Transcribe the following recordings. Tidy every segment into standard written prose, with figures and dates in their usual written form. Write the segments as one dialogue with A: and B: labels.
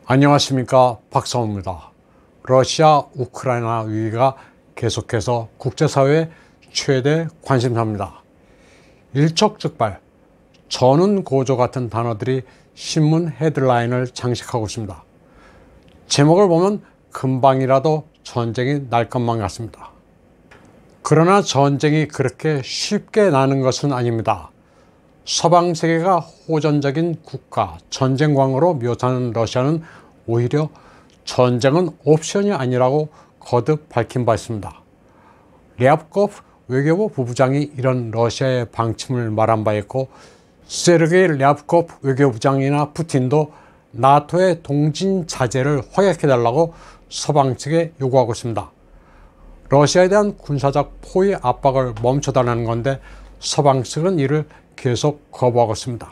A: 안녕하십니까, 박성호입니다. 러시아 우크라이나 위기가 계속해서 국제사회의 최대 관심사입니다. 일촉즉발, 전운고조 같은 단어들이 신문 헤드라인을 장식하고 있습니다. 제목을 보면 금방이라도 전쟁이 날 것만 같습니다. 그러나 전쟁이 그렇게 쉽게 나는 것은 아닙니다. 서방 세계가 호전적인 국가, 전쟁광으로 묘사하는 러시아는 오히려 전쟁은 옵션이 아니라고 거듭 밝힌 바 있습니다. 랴브코프 외교부 부부장이 이런 러시아의 방침을 말한 바 있고, 세르게이 랴브코프 외교부장이나 푸틴도 나토의 동진 자제를 확약해달라고 서방 측에 요구하고 있습니다. 러시아에 대한 군사적 포위 압박을 멈춰달라는 건데 서방 측은 이를 계속 거부하고 있습니다.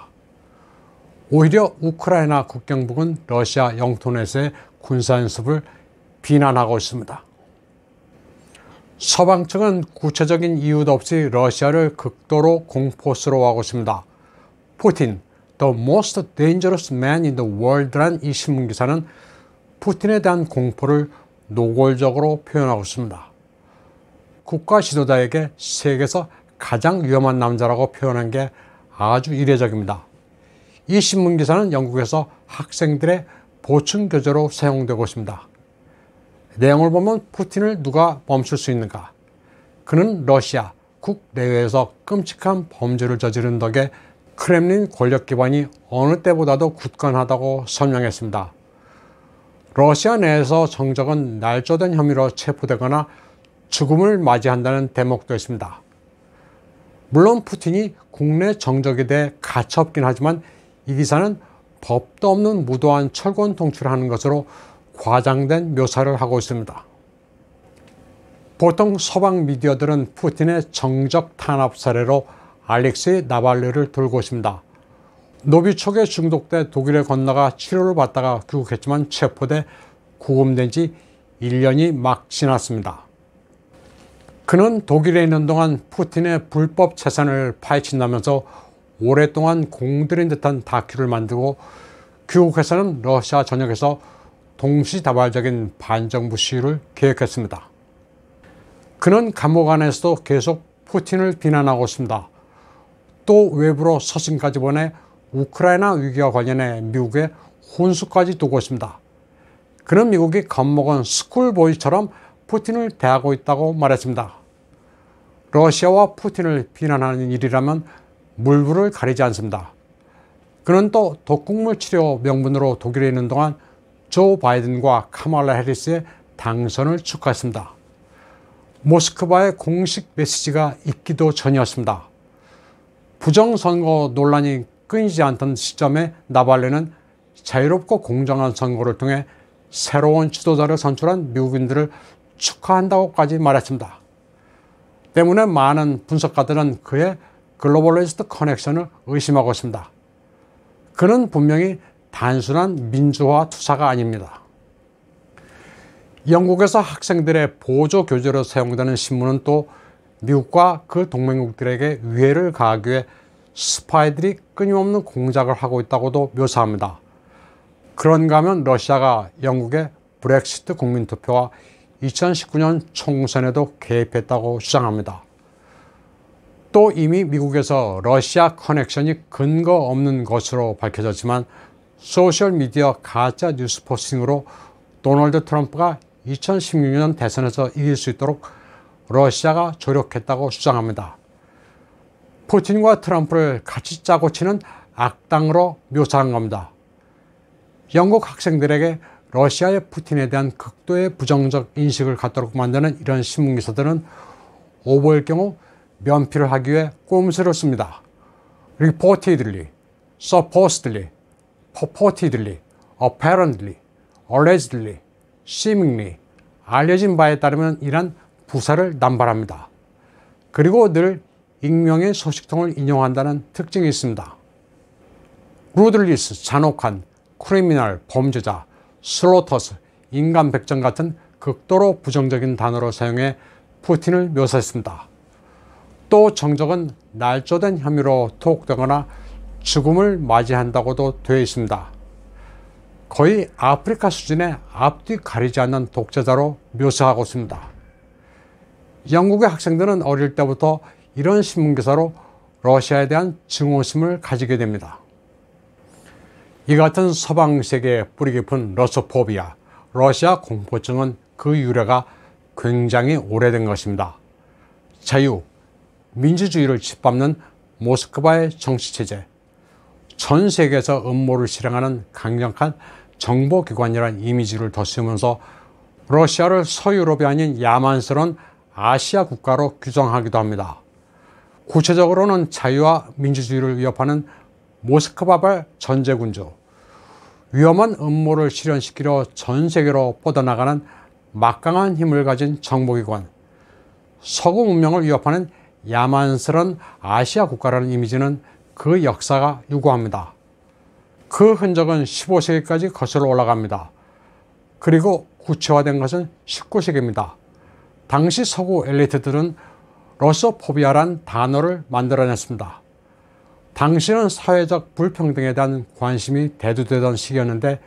A: 오히려 우크라이나 국경부근 러시아 영토 내에서의 군사연습을 비난하고 있습니다. 서방 측은 구체적인 이유도 없이 러시아를 극도로 공포스러워하고 있습니다. 푸틴, The most dangerous man in the world라는 이 신문기사는 푸틴에 대한 공포를 노골적으로 표현하고 있습니다. 국가 지도자에게 세계에서 가장 위험한 남자라고 표현한 게 아주 이례적입니다. 이 신문기사는 영국에서 학생들의 보충 교재로 사용되고 있습니다. 내용을 보면 푸틴을 누가 멈출 수 있는가? 그는 러시아 국내외에서 끔찍한 범죄를 저지른 덕에 크렘린 권력 기반이 어느 때보다도 굳건하다고 설명했습니다. 러시아 내에서 정적은 날조된 혐의로 체포되거나 죽음을 맞이한다는 대목도 있습니다. 물론 푸틴이 국내 정적에 대해 가차없긴 하지만 이 기사는 법도 없는 무도한 철권 통치를 하는 것으로 과장된 묘사를 하고 있습니다. 보통 서방 미디어들은 푸틴의 정적 탄압 사례로 알렉세이 나발리를 들고 있습니다. 노비촉에 중독돼 독일에 건너가 치료를 받다가 귀국했지만 체포돼 구금된 지 1년이 막 지났습니다. 그는 독일에 있는 동안 푸틴의 불법 재산을 파헤친다면서 오랫동안 공들인 듯한 다큐를 만들고 귀국해서는 러시아 전역에서 동시다발적인 반정부 시위를 계획했습니다. 그는 감옥 안에서도 계속 푸틴을 비난하고 있습니다. 또 외부로 서신까지 보내 우크라이나 위기와 관련해 미국에 혼수까지 두고 있습니다. 그는 미국이 겁먹은 스쿨보이처럼 푸틴을 대하고 있다고 말했습니다. 러시아와 푸틴을 비난하는 일이라면 물불을 가리지 않습니다. 그는 또 독극물 치료 명분으로 독일에 있는 동안 조 바이든과 카말라 해리스의 당선을 축하했습니다. 모스크바의 공식 메시지가 있기도 전이었습니다. 부정선거 논란이 끊이지 않던 시점에 나발리는 자유롭고 공정한 선거를 통해 새로운 지도자를 선출한 미국인들을 축하한다고까지 말했습니다. 때문에 많은 분석가들은 그의 글로벌리스트 커넥션을 의심하고 있습니다. 그는 분명히 단순한 민주화 투사가 아닙니다. 영국에서 학생들의 보조 교재로 사용되는 신문은 또 미국과 그 동맹국들에게 위해를 가하기 위해 스파이들이 끊임없는 공작을 하고 있다고도 묘사합니다. 그런가 하면 러시아가 영국의 브렉시트 국민투표와 2019년 총선에도 개입했다고 주장합니다. 또 이미 미국에서 러시아 커넥션이 근거 없는 것으로 밝혀졌지만 소셜미디어 가짜 뉴스 포스팅으로 도널드 트럼프가 2016년 대선에서 이길 수 있도록 러시아가 조력했다고 주장합니다. 푸틴과 트럼프를 같이 짜고 치는 악당으로 묘사한 겁니다. 영국 학생들에게 러시아의 푸틴에 대한 극도의 부정적 인식을 갖도록 만드는 이런 신문기사들은 오보일 경우 면피를 하기 위해 꼼수를 씁니다. reportedly, supposedly, purportedly, apparently, allegedly, seemingly, 알려진 바에 따르면 이란 부사를 남발합니다. 그리고 늘 익명의 소식통을 인용한다는 특징이 있습니다. 루들리스, 잔혹한, 크리미널, 범죄자, 슬로터스, 인간 백정 같은 극도로 부정적인 단어로 사용해 푸틴을 묘사했습니다. 또 정적은 날조된 혐의로 투옥되거나 죽음을 맞이한다고도 되어 있습니다. 거의 아프리카 수준의 앞뒤 가리지 않는 독재자로 묘사하고 있습니다. 영국의 학생들은 어릴 때부터 이런 신문기사로 러시아에 대한 증오심을 가지게 됩니다. 이 같은 서방 세계의 뿌리 깊은 러시아포비아, 러시아 공포증은 그 유래가 굉장히 오래된 것입니다. 자유, 민주주의를 짓밟는 모스크바의 정치체제, 전 세계에서 음모를 실행하는 강력한 정보기관이라는 이미지를 덧씌우면서 러시아를 서유럽이 아닌 야만스러운 아시아 국가로 규정하기도 합니다. 구체적으로는 자유와 민주주의를 위협하는 모스크바발 전제군주, 위험한 음모를 실현시키려 전 세계로 뻗어나가는 막강한 힘을 가진 정보기관, 서구 문명을 위협하는 야만스러운 아시아 국가라는 이미지는 그 역사가 유구합니다. 그 흔적은 15세기까지 거슬러 올라갑니다. 그리고 구체화된 것은 19세기입니다. 당시 서구 엘리트들은 러시아포비아란 단어를 만들어냈습니다. 당시는 사회적 불평등에 대한 관심이 대두되던 시기였는데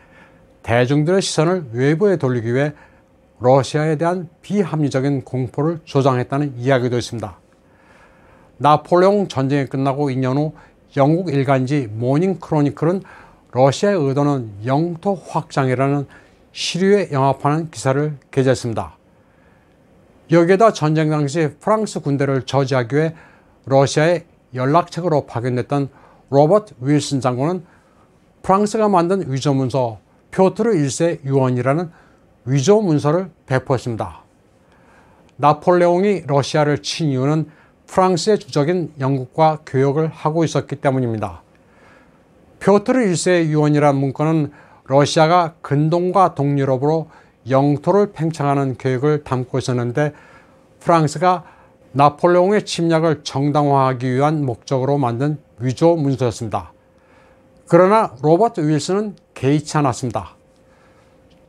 A: 대중들의 시선을 외부에 돌리기 위해 러시아에 대한 비합리적인 공포를 조장했다는 이야기도 있습니다. 나폴레옹 전쟁이 끝나고 2년 후 영국 일간지 모닝 크로니클은 러시아의 의도는 영토 확장이라는 시류에 영합하는 기사를 게재했습니다. 여기에다 전쟁 당시 프랑스 군대를 저지하기 위해 러시아에 연락책으로 파견됐던 로버트 윌슨 장군은 프랑스가 만든 위조문서 표트르 1세 유언이라는 위조문서를 배포했습니다. 나폴레옹이 러시아를 친 이유는 프랑스의 주적인 영국과 교역을 하고 있었기 때문입니다. 표트르 1세 유언이라는 문건은 러시아가 근동과 동유럽으로 영토를 팽창하는 계획을 담고 있었는데 프랑스가 나폴레옹의 침략을 정당화하기 위한 목적으로 만든 위조 문서였습니다. 그러나 로버트 윌슨은 개의치 않았습니다.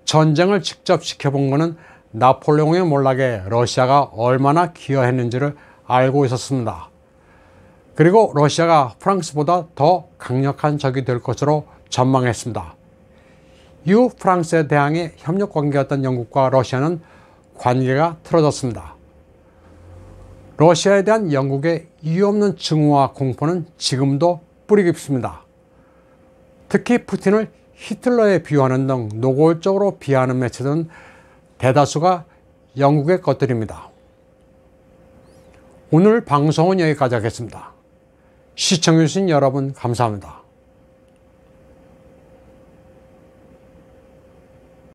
A: 전쟁을 직접 지켜본 것은 나폴레옹의 몰락에 러시아가 얼마나 기여했는지를 알고 있었습니다. 그리고 러시아가 프랑스보다 더 강력한 적이 될 것으로 전망했습니다. 이후 프랑스에 대항해 협력 관계였던 영국과 러시아는 관계가 틀어졌습니다. 러시아에 대한 영국의 이유 없는 증오와 공포는 지금도 뿌리 깊습니다. 특히 푸틴을 히틀러에 비유하는 등 노골적으로 비하하는 매체들은 대다수가 영국의 것들입니다. 오늘 방송은 여기까지 하겠습니다. 시청해주신 여러분 감사합니다.